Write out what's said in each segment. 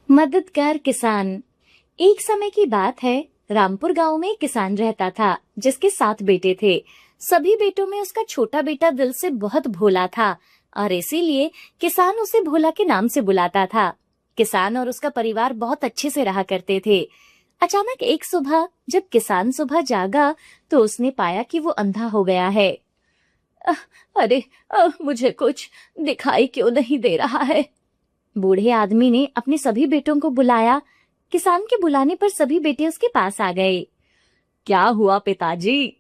मददगार किसान। एक समय की बात है, रामपुर गांव में एक किसान रहता था जिसके 7 बेटे थे। सभी बेटों में उसका छोटा बेटा दिल से बहुत भोला था और इसीलिए किसान उसे भोला के नाम से बुलाता था। किसान और उसका परिवार बहुत अच्छे से रहा करते थे। अचानक एक सुबह जब किसान सुबह जागा तो उसने पाया कि वो अंधा हो गया है। "अ- अरे मुझे कुछ दिखाई क्यों नहीं दे रहा है?" बूढ़े आदमी ने अपने सभी बेटों को बुलाया। किसान के बुलाने पर सभी बेटे उसके पास आ गए। क्या हुआ पिताजी?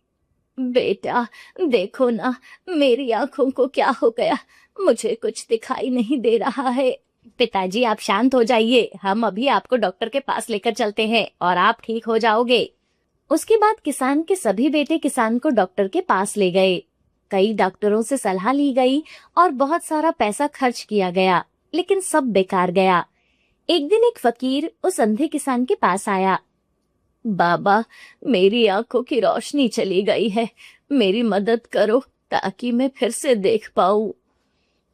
बेटा, देखो ना, मेरी आंखों को क्या हो गया, मुझे कुछ दिखाई नहीं दे रहा है। पिताजी, आप शांत हो जाइए, हम अभी आपको डॉक्टर के पास लेकर चलते हैं और आप ठीक हो जाओगे। उसके बाद किसान के सभी बेटे किसान को डॉक्टर के पास ले गए। कई डॉक्टरों से सलाह ली गई और बहुत सारा पैसा खर्च किया गया, लेकिन सब बेकार गया। एक दिन एक फकीर उस अंधे किसान के पास आया। बाबा, मेरी आंखों की रोशनी चली गई है, मेरी मदद करो ताकि मैं फिर से देख पाऊं।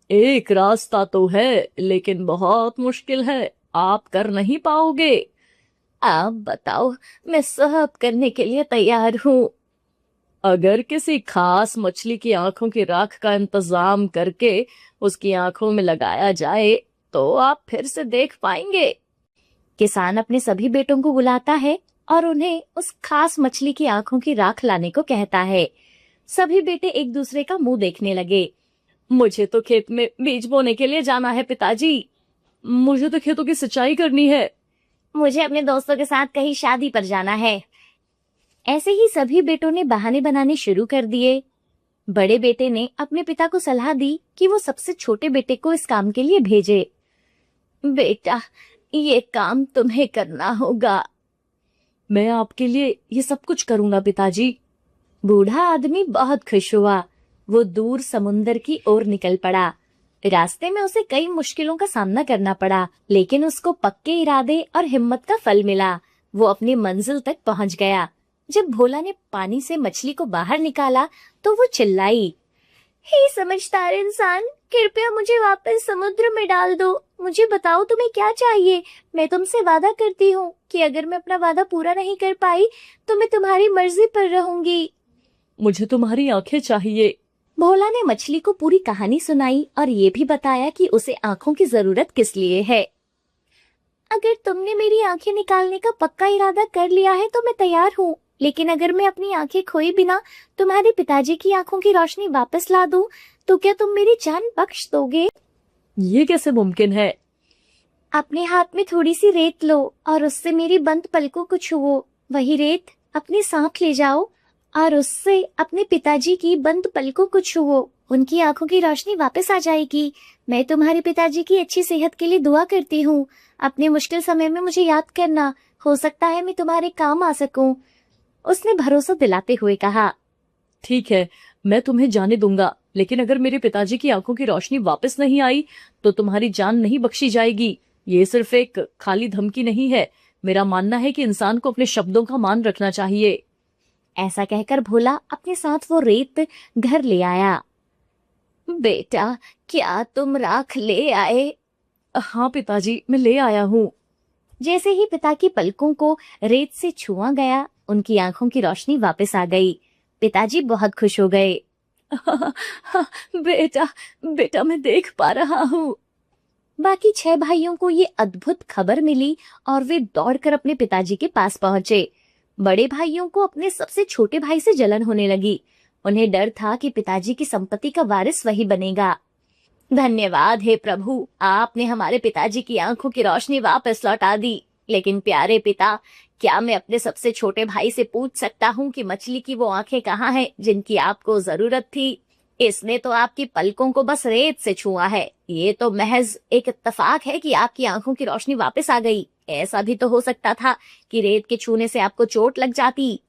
एक रास्ता तो है, लेकिन बहुत मुश्किल है, आप कर नहीं पाओगे। आप बताओ, मैं सब करने के लिए तैयार हूँ। अगर किसी खास मछली की आंखों की राख का इंतजाम करके उसकी आंखों में लगाया जाए तो आप फिर से देख पाएंगे। किसान अपने सभी बेटों को बुलाता है और उन्हें उस खास मछली की आंखों की राख लाने को कहता है। सभी बेटे एक दूसरे का मुंह देखने लगे। मुझे तो खेत में बीज बोने के लिए जाना है पिताजी। मुझे तो खेतों की सिंचाई करनी है। मुझे अपने दोस्तों के साथ कहीं शादी पर जाना है। ऐसे ही सभी बेटों ने बहाने बनाने शुरू कर दिए। बड़े बेटे ने अपने पिता को सलाह दी कि वो सबसे छोटे बेटे को इस काम के लिए भेजे। बेटा, ये काम तुम्हें करना होगा। मैं आपके लिए ये सब कुछ करूंगा पिताजी। बूढ़ा आदमी बहुत खुश हुआ। वो दूर समुंदर की ओर निकल पड़ा। रास्ते में उसे कई मुश्किलों का सामना करना पड़ा, लेकिन उसको पक्के इरादे और हिम्मत का फल मिला। वो अपनी मंजिल तक पहुंच गया। जब भोला ने पानी से मछली को बाहर निकाला तो वो चिल्लाई, हे समझदार इंसान, कृपया मुझे वापस समुद्र में डाल दो। मुझे बताओ तुम्हें क्या चाहिए। मैं तुमसे वादा करती हूँ कि अगर मैं अपना वादा पूरा नहीं कर पाई तो मैं तुम्हारी मर्जी पर रहूंगी। मुझे तुम्हारी आंखें चाहिए। भोला ने मछली को पूरी कहानी सुनाई और ये भी बताया कि उसे आंखों की जरूरत किस लिए है। अगर तुमने मेरी आंखें निकालने का पक्का इरादा कर लिया है तो मैं तैयार हूँ, लेकिन अगर मैं अपनी आंखें खोए बिना तुम्हारे पिताजी की आंखों की रोशनी वापस ला दूं, तो क्या तुम मेरी जान बख्श दोगे? ये कैसे मुमकिन है? अपने हाथ में थोड़ी सी रेत लो और उससे मेरी बंद पलकों को छुओ। वही रेत अपने साथ ले जाओ और उससे अपने पिताजी की बंद पलकों को छुओ। उनकी आंखों की रोशनी वापस आ जाएगी। मैं तुम्हारे पिताजी की अच्छी सेहत के लिए दुआ करती हूँ। अपने मुश्किल समय में मुझे याद करना, हो सकता है मैं तुम्हारे काम आ सकूं। उसने भरोसा दिलाते हुए कहा। ठीक है, मैं तुम्हें जाने दूंगा, लेकिन अगर मेरे पिताजी की आंखों की रोशनी वापस नहीं आई तो तुम्हारी जान नहीं बख्शी जाएगी। ये सिर्फ एक खाली धमकी नहीं है। मेरा मानना है कि इंसान को अपने शब्दों का मान रखना चाहिए। ऐसा कहकर भोला अपने साथ वो रेत घर ले आया। बेटा, क्या तुम राख ले आए? हाँ पिताजी, मैं ले आया हूँ। जैसे ही पिता की पलकों को रेत से छुआ गया, उनकी आंखों की रोशनी वापस आ गई। पिताजी बहुत खुश हो गए। बेटा, बेटा मैं देख पा रहा हूँ। बाकी 6 भाइयों को ये अद्भुत खबर मिली और वे दौड़कर अपने पिताजी के पास पहुंचे। बड़े भाइयों को अपने सबसे छोटे भाई से जलन होने लगी। उन्हें डर था कि पिताजी की संपत्ति का वारिस वही बनेगा। धन्यवाद हे प्रभु, आपने हमारे पिताजी की आंखों की रोशनी वापस लौटा दी। लेकिन प्यारे पिता, क्या मैं अपने सबसे छोटे भाई से पूछ सकता हूँ कि मछली की वो आंखें कहाँ हैं जिनकी आपको जरूरत थी? इसने तो आपकी पलकों को बस रेत से छुआ है। ये तो महज एक इत्तेफाक है कि आपकी आंखों की रोशनी वापस आ गई। ऐसा भी तो हो सकता था कि रेत के छूने से आपको चोट लग जाती।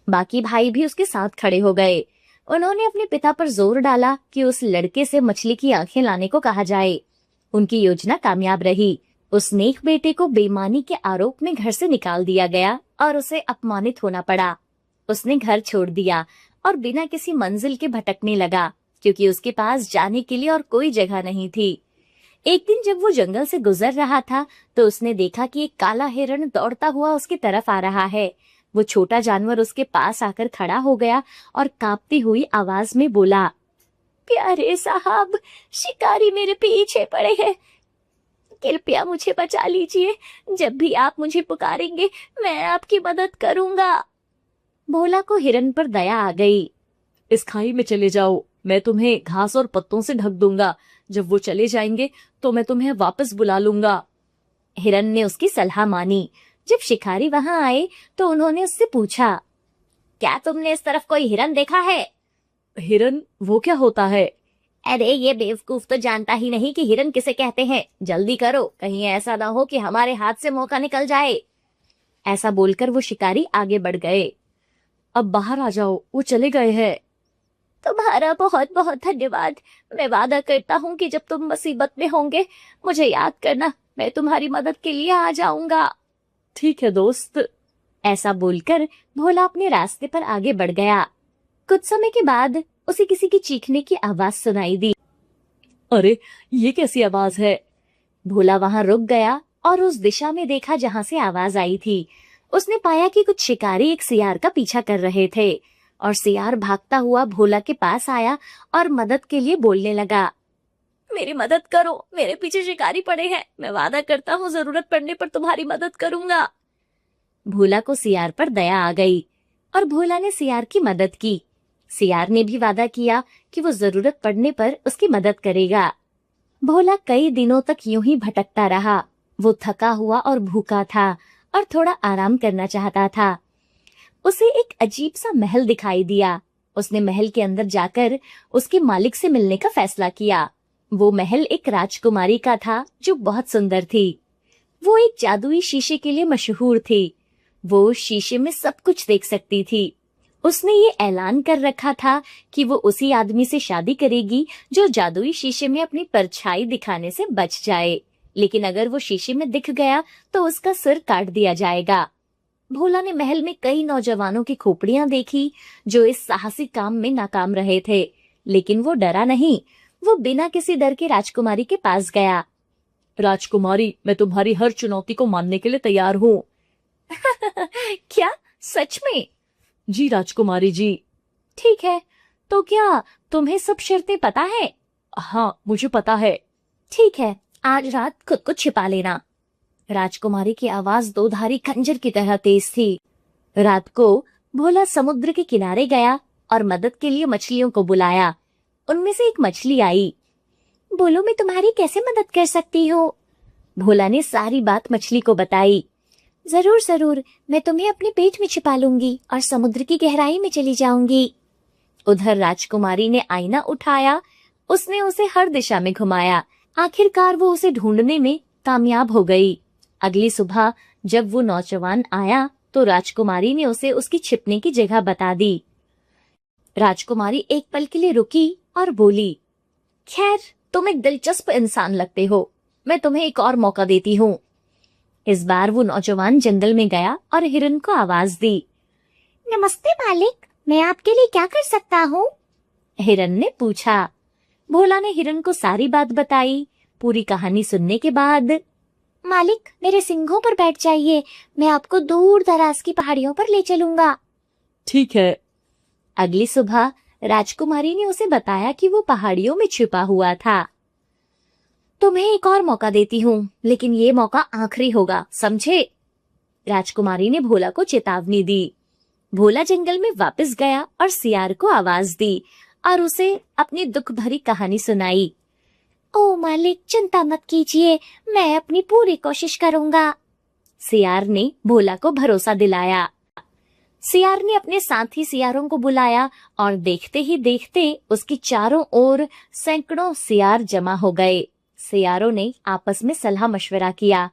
बाकी भाई भी उसके साथ खड़े हो गए। उन्होंने अपने पिता पर जोर डाला कि उस लड़के से मछली की आंखें लाने को कहा जाए। उनकी योजना कामयाब रही। उस नेक बेटे को बेईमानी के आरोप में घर से निकाल दिया गया और उसे अपमानित होना पड़ा। उसने घर छोड़ दिया और बिना किसी मंजिल के भटकने लगा, क्योंकि उसके पास जाने के लिए और कोई जगह नहीं थी। एक दिन जब वो जंगल से गुजर रहा था तो उसने देखा कि एक काला हिरण दौड़ता हुआ उसकी तरफ आ रहा है। वो छोटा जानवर उसके पास आकर खड़ा हो गया और कांपती हुई आवाज में बोला, प्यारे साहब, शिकारी मेरे पीछे पड़े हैं, कृपया मुझे बचा लीजिए। जब भी आप मुझे पुकारेंगे मैं आपकी मदद करूंगा। भोला को हिरन पर दया आ गई। इस खाई में चले जाओ, मैं तुम्हें घास और पत्तों से ढक दूंगा। जब वो चले जाएंगे तो मैं तुम्हें वापस बुला लूंगा। हिरन ने उसकी सलाह मानी। जब शिकारी वहां आए तो उन्होंने उससे पूछा, क्या तुमने इस तरफ कोई हिरन देखा है? हिरन? वो क्या होता है? अरे ये बेवकूफ तो जानता ही नहीं कि हिरन किसे कहते हैं। जल्दी करो, कहीं ऐसा ना हो कि हमारे हाथ से मौका निकल जाए। ऐसा बोलकर वो शिकारी आगे बढ़ गए। अब बाहर आ जाओ, वो चले गए हैं। तुम्हारा बहुत बहुत धन्यवाद। मैं वादा करता हूँ कि जब तुम मुसीबत में होंगे मुझे याद करना, मैं तुम्हारी मदद के लिए आ जाऊंगा। ठीक है दोस्त। ऐसा बोलकर भोला अपने रास्ते पर आगे बढ़ गया। कुछ समय के बाद उसे किसी की चीखने की आवाज सुनाई दी। अरे ये कैसी आवाज है? भोला वहां रुक गया और उस दिशा में देखा जहां से आवाज आई थी। उसने पाया कि कुछ शिकारी एक सियार का पीछा कर रहे थे और सियार भागता हुआ भोला के पास आया और मदद के लिए बोलने लगा, मेरी मदद करो, मेरे पीछे शिकारी पड़े हैं। मैं वादा करता हूँ जरूरत पड़ने पर तुम्हारी मदद करूंगा। भोला को सियार पर दया आ गई और भोला ने सियार की मदद की। सियार ने भी वादा किया कि वो जरूरत पड़ने पर उसकी मदद करेगा। भोला कई दिनों तक यूं ही भटकता रहा। वो थका हुआ और भूखा था और थोड़ा आराम करना चाहता था। उसे एक अजीब सा महल दिखाई दिया। उसने महल के अंदर जाकर उसके मालिक से मिलने का फैसला किया। वो महल एक राजकुमारी का था जो बहुत सुंदर थी। वो एक जादुई शीशे के लिए मशहूर थी। वो शीशे में सब कुछ देख सकती थी। उसने ये ऐलान कर रखा था कि वो उसी आदमी से शादी करेगी जो जादुई शीशे में अपनी परछाई दिखाने से बच जाए, लेकिन अगर वो शीशे में दिख गया तो उसका सिर काट दिया जाएगा। भोला ने महल में कई नौजवानों की खोपड़ियां देखी जो इस साहसी काम में नाकाम रहे थे, लेकिन वो डरा नहीं। वो बिना किसी डर के राजकुमारी के पास गया। राजकुमारी, मैं तुम्हारी हर चुनौती को मानने के लिए तैयार हूँ। क्या? सच में? जी राजकुमारी जी। ठीक है, तो क्या तुम्हें सब शर्तें पता है? हाँ, मुझे पता है। ठीक है, आज रात खुद को छिपा लेना। राजकुमारी की आवाज दो धारी खंजर की तरह तेज थी। रात को भोला समुद्र के किनारे गया और मदद के लिए मछलियों को बुलाया। उनमें से एक मछली आई। बोलो, मैं तुम्हारी कैसे मदद कर सकती हूँ? भोला ने सारी बात मछली को बताई। जरूर जरूर, मैं तुम्हें अपने पेट में छिपा लूंगी और समुद्र की गहराई में चली जाऊंगी। उधर राजकुमारी ने आईना उठाया। उसने उसे हर दिशा में घुमाया। आखिरकार वो उसे ढूंढने में कामयाब हो गई। अगली सुबह जब वो नौजवान आया तो राजकुमारी ने उसे उसकी छिपने की जगह बता दी। राजकुमारी एक पल के लिए रुकी और बोली, खैर, तुम एक दिलचस्प इंसान लगते हो। मैं तुम्हें एक और मौका देती हूँ। इस बार वो नौजवान जंगल में गया और हिरन को आवाज दी। नमस्ते मालिक, मैं आपके लिए क्या कर सकता हूँ? हिरन ने पूछा। भोला ने हिरन को सारी बात बताई। पूरी कहानी सुनने के बाद, मालिक, मेरे सिंघों पर बैठ जाइए, मैं आपको दूर दराज की पहाड़ियों पर ले चलूंगा। ठीक है। अगली सुबह राजकुमारी ने उसे बताया कि वो पहाड़ियों में छिपा हुआ था। तुम्हें एक और मौका देती हूँ, लेकिन ये मौका आखिरी होगा, समझे? राजकुमारी ने भोला को चेतावनी दी। भोला जंगल में वापस गया और सियार को आवाज दी और उसे अपनी दुख भरी कहानी सुनाई। ओ मालिक, चिंता मत कीजिए, मैं अपनी पूरी कोशिश करूंगा। सियार ने भोला को भरोसा दिलाया। सियार ने अपने साथी सियारों को बुलाया और देखते ही देखते उसकी चारों ओर सैकड़ों सियार जमा हो गए। सियारों ने आपस में सलाह मशवरा किया।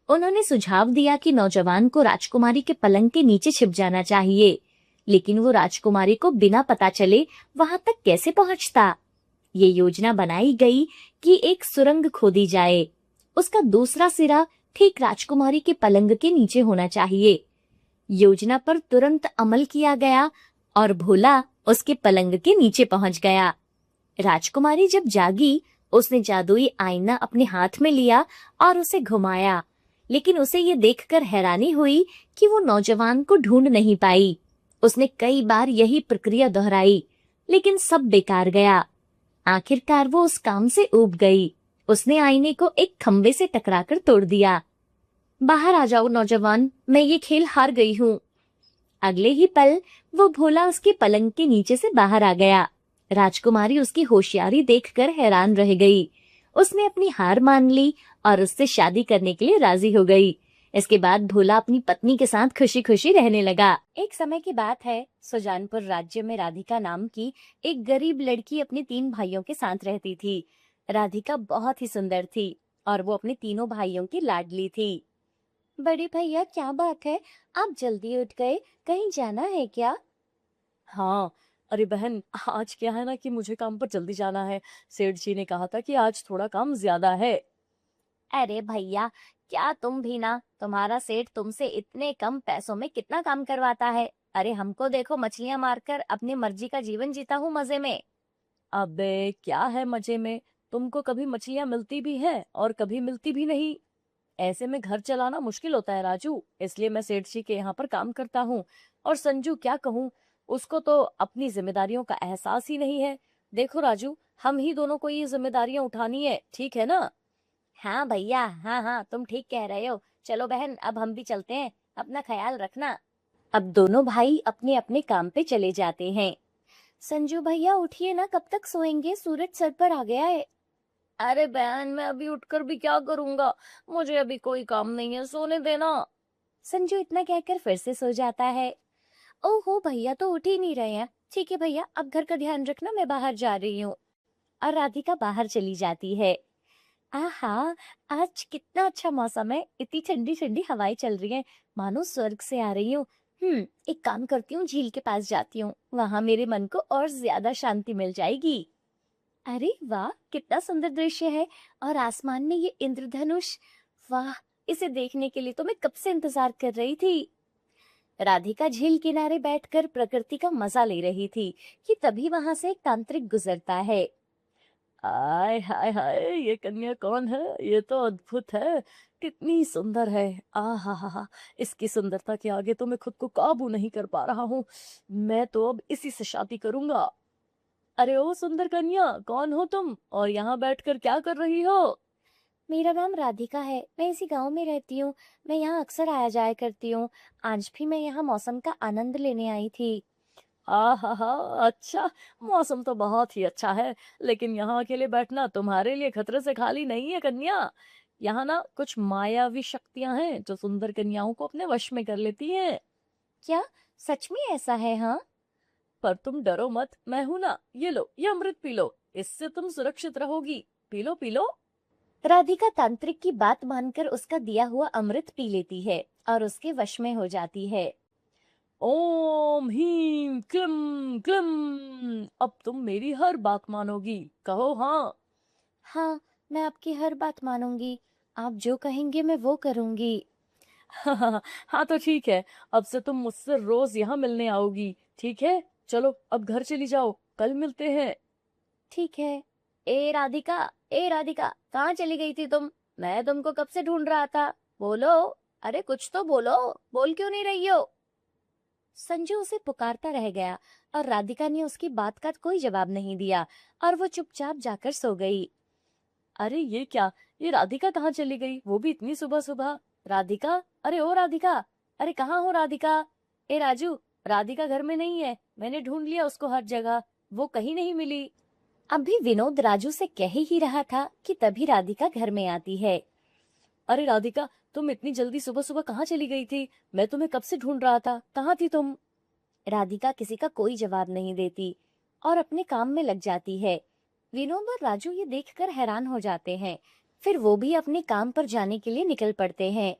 उन्होंने सुझाव दिया कि नौजवान को राजकुमारी के पलंग के नीचे छिप जाना चाहिए, लेकिन वो राजकुमारी को बिना पता चले वहां तक कैसे पहुंचता? ये योजना बनाई गई कि एक सुरंग खोदी जाए। उसका दूसरा सिरा ठीक राजकुमारी के पलंग के नीचे होना चाहिए। योजना पर तुरंत अमल किया गया और भोला उसके पलंग के नीचे पहुंच गया। राजकुमारी जब जागी उसने जादुई आईना अपने हाथ में लिया और उसे घुमाया, लेकिन उसे ये देखकर हैरानी हुई कि वो नौजवान को ढूंढ नहीं पाई। उसने कई बार यही प्रक्रिया दोहराई, लेकिन सब बेकार गया। आखिरकार वो उस काम से ऊब गई। उसने आईने को एक खंबे से टकराकर तोड़ दिया। बाहर आ जाओ नौजवान, मैं ये खेल हार गई हूँ। अगले ही पल वो भोला उसके पलंग के नीचे से बाहर आ गया। राजकुमारी उसकी होशियारी देखकर हैरान रह गई। उसने अपनी हार मान ली और उससे शादी करने के लिए राजी हो गई। इसके बाद भोला अपनी पत्नी के साथ खुशी खुशी रहने लगा। एक समय की बात है, सुजानपुर राज्य में राधिका नाम की एक गरीब लड़की अपने 3 भाइयों के साथ रहती थी। राधिका बहुत ही सुंदर थी और वो अपने तीनों भाइयों की लाडली थी। बड़े भैया, क्या बात है, आप जल्दी उठ गए, कहीं जाना है क्या? हाँ, अरे बहन, आज क्या है ना कि मुझे काम पर जल्दी जाना है। सेठ जी ने कहा था कि आज थोड़ा काम ज्यादा है। अरे भैया, क्या तुम भी ना, तुम्हारा सेठ तुमसे इतने कम पैसों में कितना काम करवाता है। अरे हमको देखो, मछलियां मारकर अपनी मर्जी का जीवन जीता हूँ मजे में। अबे क्या है मजे में, तुमको कभी मछलियां मिलती भी है और कभी मिलती भी नहीं। ऐसे में घर चलाना मुश्किल होता है राजू, इसलिए मैं सेठ जी के यहाँ पर काम करता हूँ। और संजू क्या कहूँ, उसको तो अपनी जिम्मेदारियों का एहसास ही नहीं है। देखो राजू, हम ही दोनों को ये जिम्मेदारियां उठानी है, ठीक है ना? हाँ भैया, हाँ हाँ, तुम ठीक कह रहे हो। चलो बहन, अब हम भी चलते हैं, अपना ख्याल रखना। अब दोनों भाई अपने अपने काम पे चले जाते हैं। संजू भैया उठिए ना, कब तक सोएंगे, सूरज सर पर आ गया है। अरे बहन, मैं अभी उठकर भी क्या करूंगा, मुझे अभी कोई काम नहीं है, सोने देना। संजू इतना कहकर फिर से सो जाता है। ओहो भैया तो उठ ही नहीं रहे हैं। ठीक है भैया, अब घर का ध्यान रखना, मैं बाहर जा रही हूँ। और राधिका बाहर चली जाती है। आहा, आज कितना अच्छा मौसम है, इतनी ठंडी ठंडी हवाएं चल रही हैं, मानो स्वर्ग से आ रही हूँ। एक काम करती हूँ, झील के पास जाती हूँ, वहां मेरे मन को और ज्यादा शांति मिल जाएगी। अरे वाह, कितना सुंदर दृश्य है। और आसमान में ये इंद्रधनुष, वाह, इसे देखने के लिए तो मैं कब से इंतजार कर रही थी। राधिका झील किनारे बैठकर प्रकृति का मजा ले रही थी कि तभी वहां से एक तांत्रिक गुजरता है। आय हाय हाय, ये कन्या कौन है, ये तो अद्भुत है, कितनी सुंदर है। आ हा हा हा, इसकी सुंदरता के आगे तो मैं खुद को काबू नहीं कर पा रहा हूँ। मैं तो अब इसी से शादी करूंगा। अरे ओ सुंदर कन्या, कौन हो तुम और यहाँ बैठकर क्या कर रही हो? मेरा नाम राधिका है, मैं इसी गांव में रहती हूँ। मैं यहाँ अक्सर आया जाया करती हूँ। आज भी मैं यहाँ मौसम का आनंद लेने आई थी। हा, अच्छा, मौसम तो बहुत ही अच्छा है, लेकिन यहाँ अकेले बैठना तुम्हारे लिए खतरे से खाली नहीं है कन्या। यहाँ ना कुछ मायावी शक्तियां हैं जो सुंदर कन्याओं को अपने वश में कर लेती हैं। क्या सच में ऐसा है? हाँ। पर तुम डरो मत, मैं हूं ना, ये लो, ये अमृत पी लो, इससे तुम सुरक्षित रहोगी। P low P low. Radhika तांत्रिक की बात मानकर उसका दिया हुआ अमृत पी लेती है और उसके वश में हो जाती है। ओम ह्रीम क्लीम क्लीम, अब तुम मेरी हर बात मानोगी, कहो हाँ। हाँ, मैं आपकी हर बात मानूंगी। आप जो कहेंगे मैं वो करूंगी। हाँ तो ठीक है, अब से तुम मुझसे रोज यहाँ मिलने आओगी, ठीक है? चलो अब घर चली जाओ, कल मिलते हैं। ठीक है। ए राधिका, ए राधिका, कहाँ चली गई थी तुम? मैं तुमको कब से ढूंढ रहा था। बोलो, अरे कुछ तो बोलो, बोल क्यों नहीं रही हो? संजू उसे पुकारता रह गया और राधिका ने उसकी बात का कोई जवाब नहीं दिया और वो चुपचाप जाकर सो गई। अरे ये क्या, ये राधिका कहाँ चली गई, वो भी इतनी सुबह सुबह? राधिका, अरे ओ राधिका, अरे कहाँ हो राधिका? ए राजू, राधिका घर में नहीं है, मैंने ढूंढ लिया उसको हर जगह, वो कहीं नहीं मिली। अभी विनोद राजू से कह ही रहा था कि तभी राधिका घर में आती है। अरे राधिका, तुम इतनी जल्दी सुबह सुबह कहाँ चली गई थी? मैं तुम्हें कब से ढूंढ रहा था, कहाँ थी तुम? राधिका किसी का कोई जवाब नहीं देती और अपने काम में लग जाती है। विनोद और राजू ये देखकर हैरान हो जाते हैं। फिर वो भी अपने काम पर जाने के लिए निकल पड़ते हैं।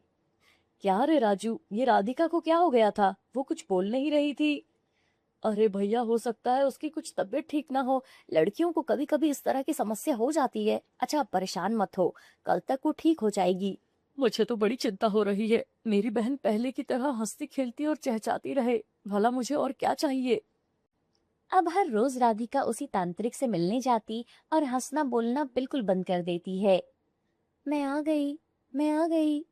क्या रे राजू, ये राधिका को क्या हो गया था, वो कुछ बोल नहीं रही थी? अरे भैया, हो सकता है उसकी कुछ तबीयत ठीक ना हो, लड़कियों को कभी कभी इस तरह की समस्या हो जाती है। अच्छा, आप परेशान मत हो, कल तक वो ठीक हो जाएगी। मुझे तो बड़ी चिंता हो रही है, मेरी बहन पहले की तरह हंसती खेलती और चहचहाती रहे, भला मुझे और क्या चाहिए? अब हर रोज राधिका उसी तांत्रिक से मिलने जाती और हंसना बोलना बिल्कुल बंद कर देती है। मैं आ गई, मैं आ गई।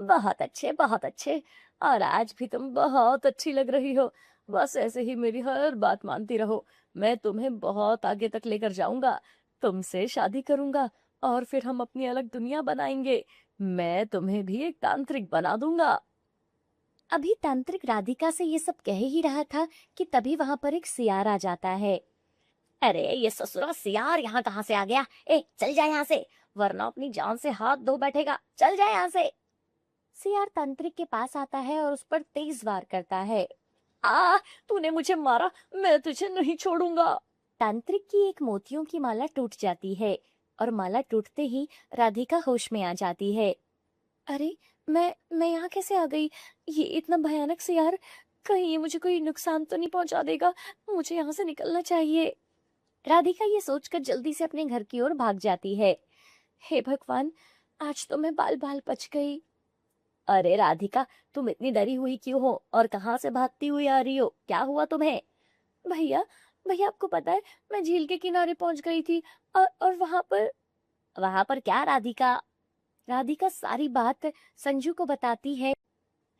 बहुत अच्छे, बहुत अच्छे। और आज भी तुम बहुत अच्छी लग रही हो। बस ऐसे ही मेरी हर बात मानती रहो। मैं तुम्हें बहुत आगे तक लेकर जाऊंगा। तुमसे शादी करूंगा और फिर हम अपनी अलग दुनिया बनाएंगे। मैं तुम्हें भी एक तांत्रिक बना दूंगा। अभी तांत्रिक राधिका से ये सब कह ही रहा था कि तभी वहां पर एक सियार आ जाता है। अरे ये ससुरा सियार यहाँ कहाँ से आ गया? ए चल जा यहाँ से, वरना अपनी जान से हाथ धो बैठेगा। चल जा यहाँ से। सियार तांत्रिक के पास आता है और उस पर तेज वार करता है। आ, तूने मुझे मारा, मैं तुझे नहीं छोड़ूंगा। तांत्रिक की एक मोतियों की माला टूट जाती है और माला टूटते ही राधिका होश में आ जाती है। अरे, मैं यहाँ कैसे आ गई? ये इतना भयानक सियार, कहीं ये मुझे कोई नुकसान तो नहीं पहुंचा देगा? मुझे यहाँ से निकलना चाहिए। राधिका ये सोचकर जल्दी से अपने घर की ओर भाग जाती है। हे भगवान, आज तो मैं बाल बाल बच गई। अरे राधिका, तुम इतनी डरी हुई क्यों हो और कहाँ से भागती हुई आ रही हो? क्या हुआ तुम्हें? भैया, भैया आपको पता है, मैं झील के किनारे पहुंच गई थी और वहां पर क्या राधिका? राधिका सारी बात संजू को बताती है।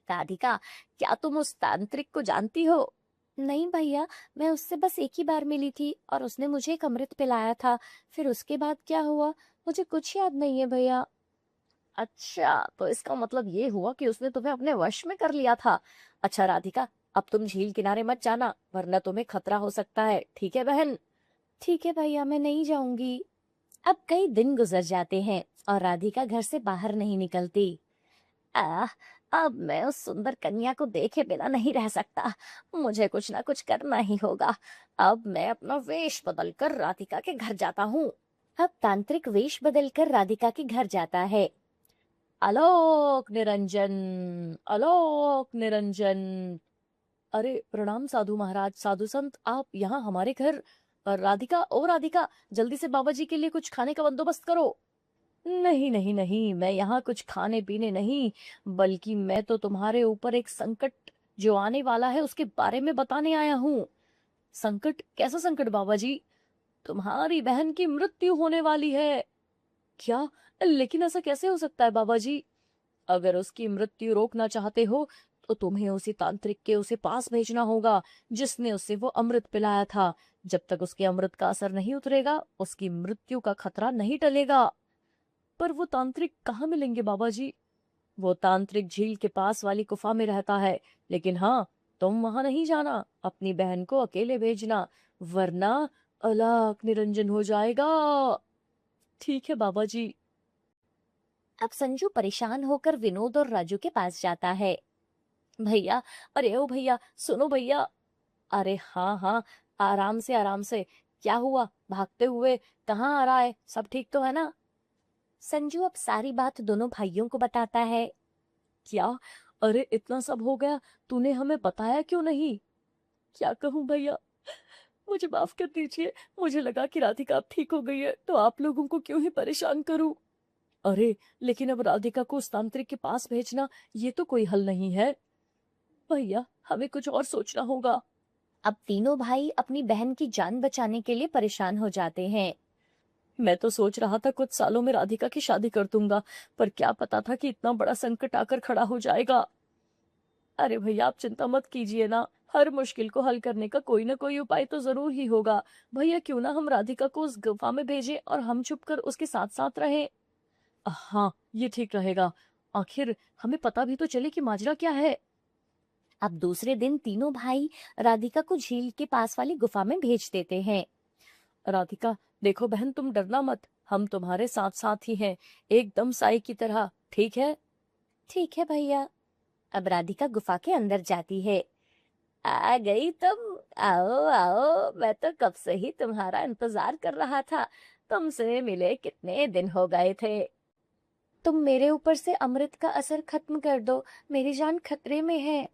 राधिका, क्या तुम उस तांत्रिक को जानती हो? नहीं भैया, मैं उससे बस एक ही बार मिली थी और उसने मुझे एक अमृत पिलाया था। फिर उसके बाद क्या हुआ मुझे कुछ याद नहीं है भैया। अच्छा, तो इसका मतलब ये हुआ कि उसने तुम्हें अपने वश में कर लिया था। अच्छा राधिका, अब तुम झील किनारे मत जाना, वरना तुम्हें खतरा हो सकता है। ठीक है बहन? ठीक है भैया, मैं नहीं जाऊंगी। अब कई दिन गुजर जाते हैं और राधिका घर से बाहर नहीं निकलती। आह, अब मैं उस सुंदर कन्या को देखे बिना नहीं रह सकता। मुझे कुछ ना कुछ करना ही होगा। अब मैं अपना वेश बदल कर राधिका के घर जाता हूँ। अब तांत्रिक वेश बदलकर राधिका के घर जाता है। आलोक निरंजन, आलोक निरंजन। अरे प्रणाम साधु महाराज, साधु संत, आप यहाँ हमारे घर। राधिका, ओ राधिका, जल्दी से बाबा जी के लिए कुछ खाने का बंदोबस्त करो। नहीं नहीं नहीं, मैं यहाँ कुछ खाने पीने नहीं, बल्कि मैं तो तुम्हारे ऊपर एक संकट जो आने वाला है उसके बारे में बताने आया हूँ। संकट? कैसा संकट बाबा जी? तुम्हारी बहन की मृत्यु होने वाली है। क्या? लेकिन ऐसा कैसे हो सकता है बाबा जी? अगर उसकी मृत्यु रोकना चाहते हो तो तुम्हें उसी तांत्रिक के उसे पास भेजना होगा जिसने उसे वो अमृत पिलाया था। जब तक उसके अमृत का असर नहीं उतरेगा, उसकी मृत्यु का खतरा नहीं टलेगा। पर वो तांत्रिक कहाँ मिलेंगे बाबा जी? वो तांत्रिक झील के पास वाली गुफा में रहता है। लेकिन हाँ, तुम वहां नहीं जाना, अपनी बहन को अकेले भेजना, वरना अलग निरंजन हो जाएगा। ठीक है बाबा जी। अब संजू परेशान होकर विनोद और राजू के पास जाता है। भैया, अरे ओ भैया, सुनो भैया। अरे हाँ हाँ, आराम से आराम से। क्या हुआ? भागते हुए कहाँ आ रहा है? सब ठीक तो है ना? संजू अब सारी बात दोनों भाइयों को बताता है। क्या? अरे इतना सब हो गया, तूने हमें बताया क्यों नहीं? क्या कहूँ भैया, मुझे माफ कर दीजिए। मुझे लगा कि राधिका अब ठीक हो गई है तो आप लोगों को क्यों ही परेशान करूं। अरे लेकिन अब राधिका को उस तांत्रिक के पास भेजना, ये तो कोई हल नहीं है। भैया, हमें कुछ और सोचना होगा। अब तीनों भाई अपनी बहन की जान बचाने के लिए परेशान हो जाते हैं। मैं तो सोच रहा था कुछ सालों में राधिका की शादी कर दूंगा, पर क्या पता था कि इतना बड़ा संकट आकर खड़ा हो जाएगा। अरे भैया, आप चिंता मत कीजिए ना, हर मुश्किल को हल करने का कोई ना कोई उपाय तो जरूर ही होगा। भैया, क्यों ना हम राधिका को उस गुफा में भेजें और हम छुपकर उसके साथ साथ रहें। हाँ, ये ठीक रहेगा। आखिर हमें पता भी तो चले कि माजरा क्या है। अब दूसरे दिन तीनों भाई राधिका को झील के पास वाली गुफा में भेज देते हैं। राधिका, देखो बहन, तुम डरना मत, हम तुम्हारे साथ साथ ही हैं, एकदम साई की तरह। ठीक है? ठीक है भैया। अब राधिका गुफा के अंदर जाती है। आ गई तुम? आओ आओ, मैं तो कब से ही तुम्हारा इंतजार कर रहा था। तुमसे मिले कितने दिन हो गए थे। तुम मेरे ऊपर से अमृत का असर खत्म कर दो, मेरी जान खतरे में है।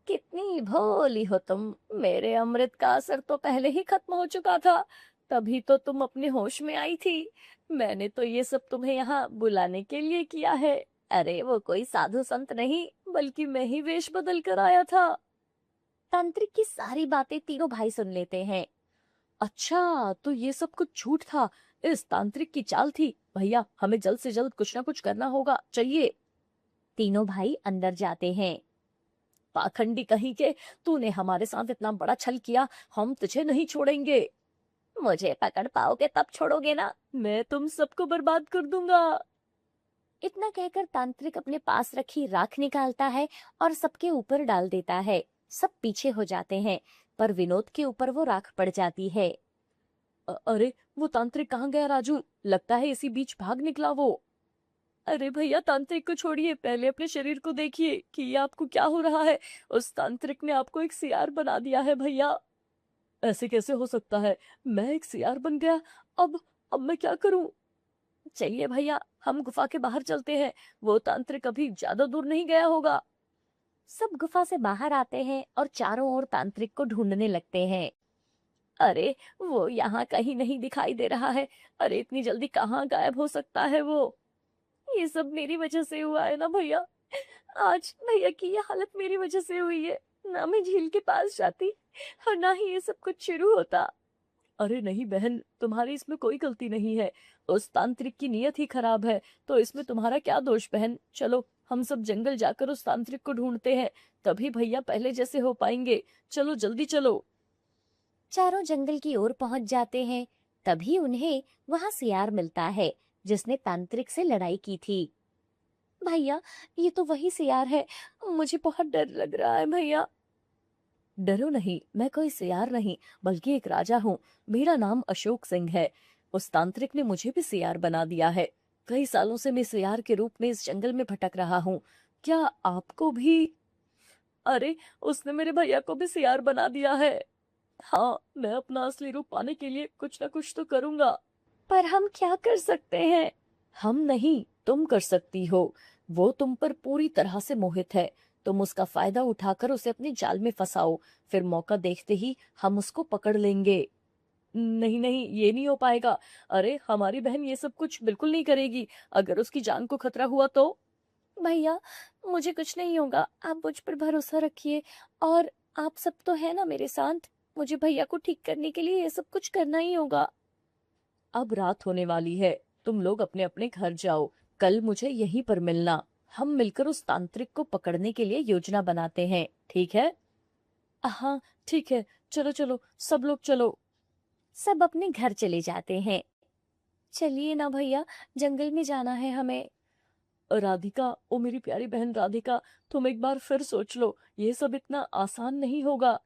कितनी भोली हो तुम, मेरे अमृत का असर तो पहले ही खत्म हो चुका था, तभी तो तुम अपने होश में आई थी। मैंने तो ये सब तुम्हें यहाँ बुलाने के लिए किया है। अरे वो कोई साधु संत नहीं, बल्कि मैं ही वेश बदल कर आया था। तांत्रिक की सारी बातें तीनों भाई सुन लेते हैं। अच्छा, तो ये सब कुछ झूठ था, इस तांत्रिक की चाल थी। भैया, हमें जल्द से जल्द कुछ ना कुछ करना होगा, चलिए। तीनों भाई अंदर जाते हैं। पाखंडी कहीं के, तूने हमारे साथ इतना बड़ा छल किया, हम तुझे नहीं छोड़ेंगे। मुझे पकड़ पाओगे तब छोड़ोगे ना। मैं तुम सबको बर्बाद कर दूंगा। इतना कहकर तांत्रिक अपने पास रखी राख निकालता है और सबके ऊपर डाल देता है। सब पीछे हो जाते हैं, पर विनोद के ऊपर वो राख पड़ जाती है। अरे, वो तांत्रिक कहाँ गया राजू? लगता है इसी बीच भाग निकला वो। अरे भैया, तांत्रिक को छोड़िए, पहले अपने शरीर को देखिए कि ये आपको क्या हो रहा है। उस तांत्रिक ने आपको एक सियार बना दिया है भैया। ऐसे कैसे हो सकता है? मैं एक सियार बन गया? अब मैं क्या करूं? चलिए भैया, हम गुफा के बाहर चलते हैं, वो तांत्रिक अभी ज्यादा दूर नहीं गया होगा। सब गुफा से बाहर आते हैं और चारों ओर तांत्रिक को ढूंढने लगते हैं। अरे, वो यहाँ कहीं नहीं दिखाई दे रहा है। अरे, इतनी जल्दी कहाँ गायब हो सकता है वो? ये सब मेरी वजह से हुआ है ना भैया। आज भैया की ये हालत मेरी वजह से हुई है। ना मैं झील के पास जाती और ना ही ये सब कुछ शुरू होता। अरे नहीं बहन, तुम्हारी इसमें कोई गलती नहीं है। उस तांत्रिक की नीयत ही खराब है, तो इसमें तुम्हारा क्या दोष बहन? चलो, हम सब जंगल जाकर उस तांत्रिक को ढूंढते हैं, तभी भैया पहले जैसे हो पाएंगे। चलो जल्दी चलो। चारों जंगल की ओर पहुंच जाते हैं। तभी उन्हें वहां सियार मिलता है जिसने तांत्रिक से लड़ाई की थी। भैया, ये तो वही सियार है। मुझे बहुत डर लग रहा है भैया। डरो नहीं, मैं कोई सियार नहीं, बल्कि एक राजा हूँ। मेरा नाम अशोक सिंह है। उस तांत्रिक ने मुझे भी सियार बना दिया है। कई सालों से मैं सियार के रूप में इस जंगल में भटक रहा हूँ। क्या आपको भी? अरे, उसने मेरे भैया को भी सियार बना दिया है। हाँ, मैं अपना असली रूप पाने के लिए कुछ ना कुछ तो करूंगा। पर हम क्या कर सकते हैं? हम नहीं, तुम कर सकती हो। वो तुम पर पूरी तरह से मोहित है। तुम उसका फायदा उठाकर उसे अपने जाल में फंसाओ, फिर मौका देखते ही हम उसको पकड़ लेंगे। नहीं नहीं, ये नहीं हो पाएगा। अरे, हमारी बहन ये सब कुछ बिल्कुल नहीं करेगी। अगर उसकी जान को खतरा हुआ तो? भैया, मुझे कुछ नहीं होगा, आप मुझ पर भरोसा रखिए। और आप सब तो है ना मेरे साथ। मुझे भैया को ठीक करने के लिए ये सब कुछ करना ही होगा। अब रात होने वाली है, तुम लोग अपने अपने घर जाओ। कल मुझे यहीं पर मिलना। हम मिलकर उस तांत्रिक को पकड़ने के लिए योजना बनाते हैं, ठीक है? हाँ, ठीक है। चलो चलो, सब लोग चलो। सब अपने घर चले जाते हैं। चलिए ना भैया, जंगल में जाना है हमें। राधिका, ओ मेरी प्यारी बहन राधिका, तुम एक बार फिर सोच लो, ये सब इतना आसान नहीं होगा।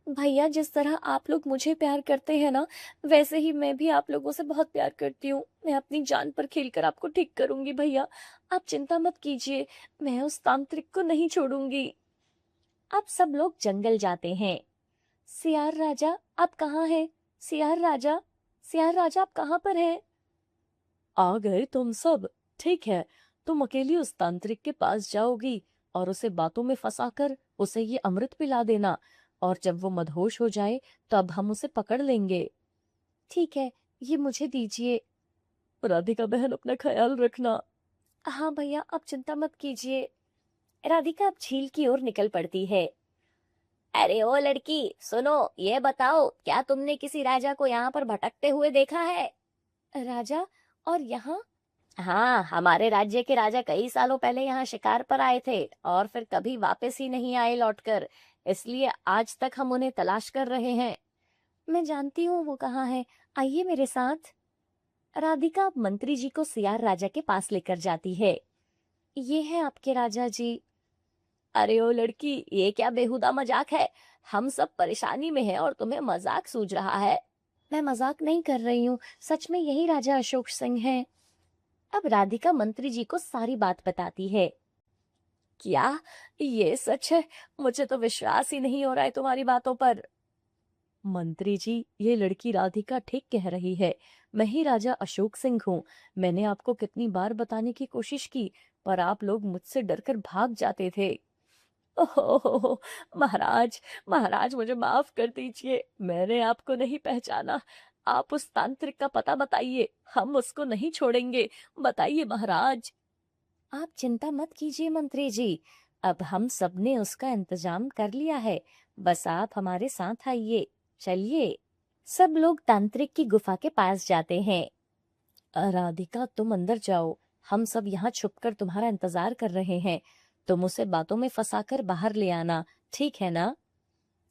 भैया, जिस तरह आप लोग मुझे प्यार करते हैं ना, वैसे ही मैं भी आप लोगों से बहुत प्यार करती हूँ। मैं अपनी जान पर खेलकर आपको ठीक करूंगी भैया। आप चिंता मत कीजिए, मैं उस तांत्रिक को नहीं छोड़ूंगी। अब सब लोग जंगल जाते हैं। सियार राजा, आप कहाँ हैं? सियार राजा, सियार राजा, आप कहाँ पर हैं? आ गए तुम सब? ठीक है, तुम अकेली उस तांत्रिक के पास जाओगी और उसे बातों में फंसाकर उसे ये अमृत पिला देना, और जब वो मदहोश हो जाए तब हम उसे पकड़ लेंगे। ठीक है, ये मुझे दीजिए। राधिका बहन, अपना ख्याल रखना। हाँ भैया, आप चिंता मत कीजिए। राधिका अब झील की ओर निकल पड़ती है। अरे ओ लड़की, सुनो, ये बताओ, क्या तुमने किसी राजा को यहाँ पर भटकते हुए देखा है? राजा? और यहाँ? हाँ, हमारे राज्य के राजा कई सालों पहले यहाँ शिकार पर आए थे और फिर कभी वापस ही नहीं आए लौटकर। इसलिए आज तक हम उन्हें तलाश कर रहे हैं। मैं जानती हूँ वो कहाँ है, आइए मेरे साथ। राधिका अब मंत्री जी को सियार राजा के पास लेकर जाती है। ये है आपके राजा जी। अरे ओ लड़की, ये क्या बेहुदा मजाक है? हम सब परेशानी में हैं और तुम्हें मजाक सूझ रहा है। मैं मजाक नहीं कर रही हूँ, सच में यही राजा अशोक सिंह हैं। अब राधिका मंत्री जी को सारी बात बताती है। क्या ये सच है? मुझे तो विश्वास ही नहीं हो रहा है तुम्हारी बातों पर। मंत्री जी, ये लड़की राधिका ठीक कह रही है। मैं ही राजा अशोक सिंह हूँ। मैंने आपको कितनी बार बताने की कोशिश की, पर आप लोग मुझसे डरकर भाग जाते थे। ओहो, महाराज, महाराज, मुझे माफ कर दीजिए, मैंने आपको नहीं पहचाना। आप उस तांत्रिक का पता बताइए, हम उसको नहीं छोड़ेंगे। बताइए महाराज। आप चिंता मत कीजिए मंत्री जी, अब हम सब ने उसका इंतजाम कर लिया है, बस आप हमारे साथ आइए, चलिए। सब लोग तांत्रिक की गुफा के पास जाते हैं। राधिका, तुम अंदर जाओ, हम सब यहाँ छुपकर तुम्हारा इंतजार कर रहे हैं। तुम उसे बातों में फंसाकर बाहर ले आना, ठीक है ना?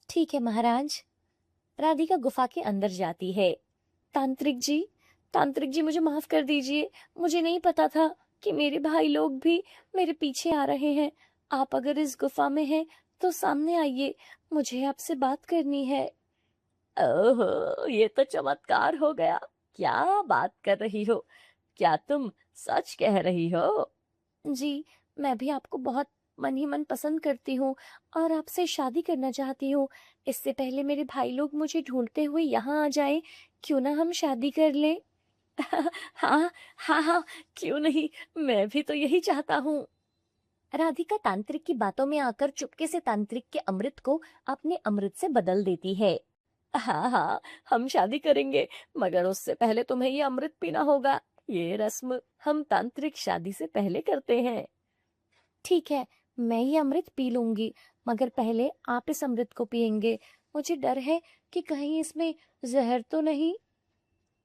ठीक है महाराज। राधिका गुफा के अंदर जाती है। तांत्रिक जी, तांत्रिक जी, मुझे माफ कर दीजिए, मुझे नहीं पता था कि मेरे भाई लोग भी मेरे पीछे आ रहे हैं। आप अगर इस गुफा में हैं तो सामने आइए, मुझे आपसे बात करनी है। ओहो, ये तो चमत्कार हो गया। क्या बात कर रही हो? क्या तुम सच कह रही हो? जी, मैं भी आपको बहुत मन ही मन पसंद करती हूँ और आपसे शादी करना चाहती हूँ। इससे पहले मेरे भाई लोग मुझे ढूंढते हुए यहाँ आ जाएं, क्यों ना हम शादी कर लें? हाँ, हाँ, हाँ, क्यों नहीं? मैं भी तो यही चाहता हूँ। राधिका तांत्रिक की बातों में आकर चुपके से तांत्रिक के अमृत को अपने अमृत से बदल देती है। हाँ, हाँ, हम शादी करेंगे, मगर उससे पहले तुम्हें ये अमृत पीना होगा। ये रस्म हम तांत्रिक शादी से पहले करते हैं। ठीक है, मैं ये अमृत पी लूंगी, मगर पहले आप इस अमृत को पिएंगे। मुझे डर है कि कहीं इसमें जहर तो नहीं।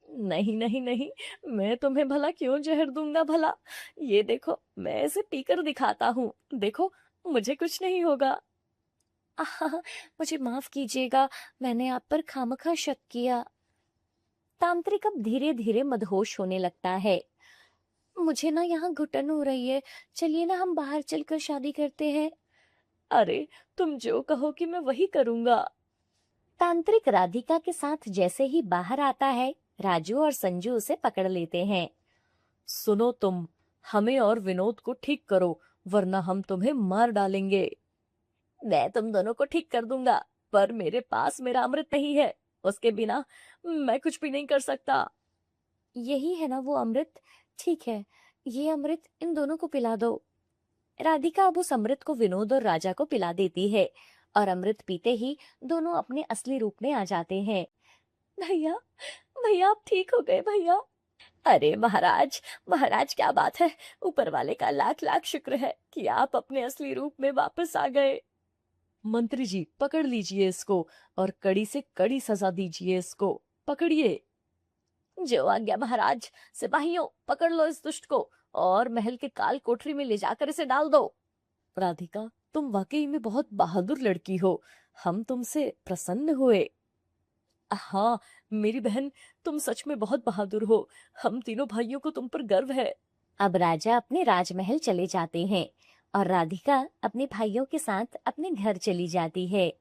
नहीं, नहीं, नहीं, मैं तुम्हें भला क्यों जहर दूंगा भला? ये देखो, मैं इसे पीकर दिखाता हूँ। देखो, मुझे कुछ नहीं होगा। आहा, मुझे माफ कीजिएगा, मैंने आप पर खामखा शक किया। तांत्रिक अब धीरे धीरे मदहोश होने लगता है। मुझे ना यहाँ घुटन हो रही है, चलिए ना हम बाहर चलकर शादी करते हैं। अरे, तुम जो कहोगी मैं वही करूंगा। तांत्रिक राधिका के साथ जैसे ही बाहर आता है, राजू और संजू उसे पकड़ लेते हैं। सुनो तुम, हमें और विनोद को ठीक करो, वरना हम तुम्हें मार डालेंगे। मैं तुम दोनों को ठीक कर दूंगा, पर मेरे पास मेरा अमृत नहीं है। उसके बिना मैं कुछ भी नहीं कर सकता। यही है ना वो अमृत? ठीक है, ये अमृत इन दोनों को पिला दो। राधिका अब उस अमृत को विनोद और राजा को पिला देती है और अमृत पीते ही दोनों अपने असली रूप में आ जाते हैं। भैया, भैया, आप ठीक हो गए भैया। अरे महाराज, महाराज, क्या बात है। ऊपर वाले का लाख लाख शुक्र है कि आप अपने असली रूप में वापस आ गए। मंत्री जी, पकड़ लीजिए इसको और कड़ी से कड़ी सजा दीजिए इसको। पकड़िए। जो आज्ञा महाराज। सिपाहियों, पकड़ लो इस दुष्ट को और महल के काल कोठरी में ले जाकर इसे डाल दो। राधिका, तुम वाकई में बहुत बहादुर लड़की हो। हम तुमसे प्रसन्न हुए। हाँ, मेरी बहन, तुम सच में बहुत बहादुर हो। हम तीनों भाइयों को तुम पर गर्व है। अब राजा अपने राजमहल चले जाते हैं और राधिका अपने भाइयों के साथ अपने घर चली जाती है।